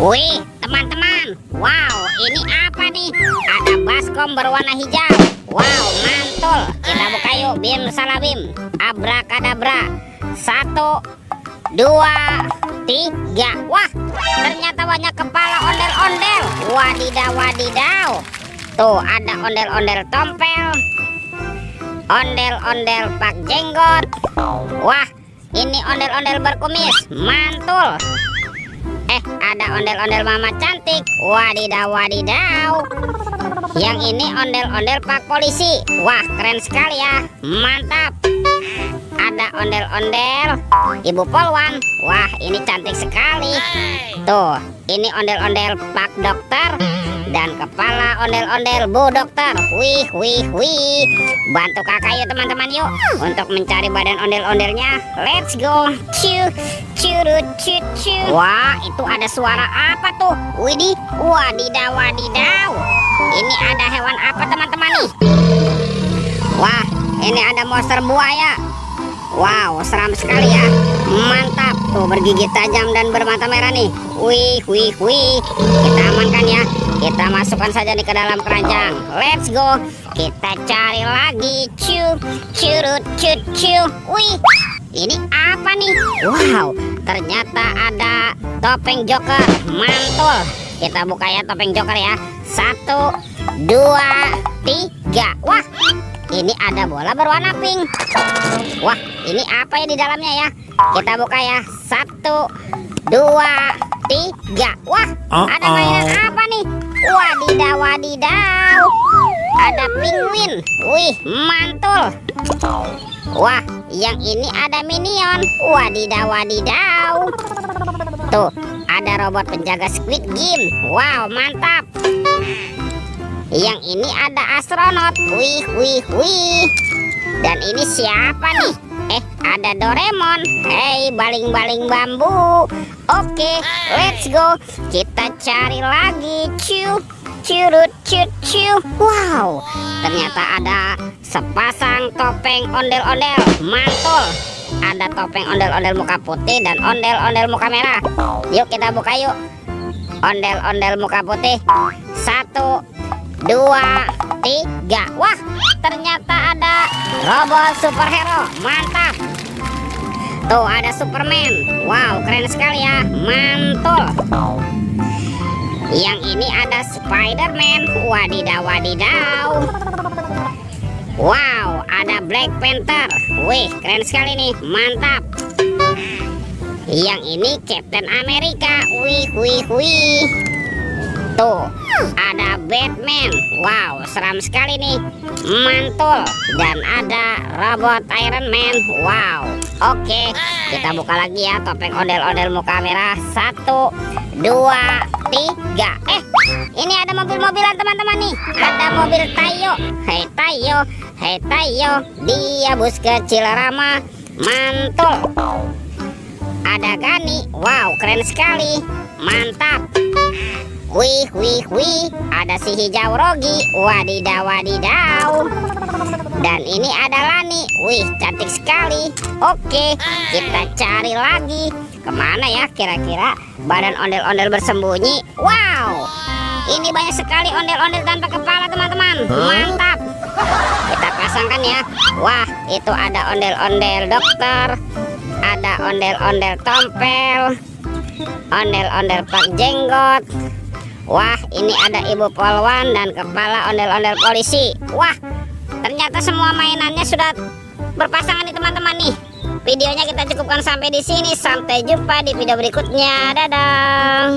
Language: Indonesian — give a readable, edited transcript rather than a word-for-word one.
Wih, teman-teman. Wow, ini apa nih? Ada baskom berwarna hijau. Wow, mantul. Kita buka yuk. Bim salabim. Abrakadabra. 1, 2, 3. Wah, ternyata banyak kepala ondel-ondel. Wadidaw, wadidaw. Tuh, ada ondel-ondel tompel, ondel-ondel pak jenggot. Wah, ini ondel-ondel berkumis. Mantul. Ada ondel-ondel mama cantik. Wadidaw, wadidaw. Yang ini ondel-ondel pak polisi. Wah, keren sekali ya. Mantap. Ada ondel-ondel ibu polwan. Wah, ini cantik sekali. Tuh, ini ondel-ondel pak dokter dan kepala ondel-ondel bu dokter. Wih, wih, wih. Bantu kakak yuk teman-teman yuk untuk mencari badan ondel-ondelnya. Let's go. Curut, cucu. Wah, itu ada suara apa tuh? Widih, wadidaw, wadidaw. Ini ada hewan apa teman-teman nih? Wah, ini ada monster buaya. Wow, seram sekali ya. Mantap. Tuh, bergigi tajam dan bermata merah nih. Wih, wih, wih. Kita amankan ya. Kita masukkan saja nih ke dalam keranjang. Let's go. Kita cari lagi. Curut, cucu. Wih, ini apa nih? Wow, ternyata ada topeng Joker. Mantul. Kita buka ya topeng Joker ya. 1, 2, 3. Wah, ini ada bola berwarna pink. Wah, ini apa ya di dalamnya ya? Kita buka ya. 1, 2, 3. Wah, ada mainan apa nih? Wadidaw, wadidaw. Ada penguin. Wih, mantul. Wah, yang ini ada minion. Wadidaw, wadidaw. Tuh, ada robot penjaga Squid Game. Wow, mantap. Yang ini ada astronot. Wih, wih, wih. Dan ini siapa nih? Ada Doraemon. Hey, baling-baling bambu. Oke, let's go. Kita cari lagi. Curut, cucu. Wow, ternyata ada sepasang topeng ondel-ondel. Mantul. Ada topeng ondel-ondel muka putih dan ondel-ondel muka merah. Yuk kita buka yuk. Ondel-ondel muka putih. 1, 2, 3. Wah, ternyata ada robot superhero. Mantap. Tuh, ada Superman. Wow, keren sekali ya. Mantul. Yang ini ada Spider-Man. Wadidaw, wadidaw. Wow, ada Black Panther. Wih, keren sekali nih. Mantap. Yang ini Captain America. Wih, wih, wih. Tuh, ada Batman. Wow, seram sekali nih. Mantul. Dan ada robot Iron Man. Wow. Oke, kita buka lagi ya topeng ondel-ondel muka merah. 1, 2, 3. Ini ada mobil-mobilan teman-teman nih. Ada mobil Tayo. Hei Tayo, hei Tayo. Dia bus kecil ramah. Mantul. Ada Gani. Wow, keren sekali. Mantap. Wih, wih, wih. Ada si hijau Rogi. Wadidaw, wadidaw. Dan ini ada Lani. Wih, cantik sekali. Oke, kita cari lagi. Kemana ya kira-kira badan ondel-ondel bersembunyi? Wow, ini banyak sekali ondel-ondel tanpa kepala teman-teman. Mantap. Kita pasangkan ya. Wah, itu ada ondel-ondel dokter. Ada ondel-ondel tompel, ondel-ondel pak jenggot. Wah, ini ada ibu polwan dan kepala ondel-ondel polisi. Wah, ternyata semua mainannya sudah berpasangan nih teman-teman nih. Videonya kita cukupkan sampai di sini. Sampai jumpa di video berikutnya. Dadah.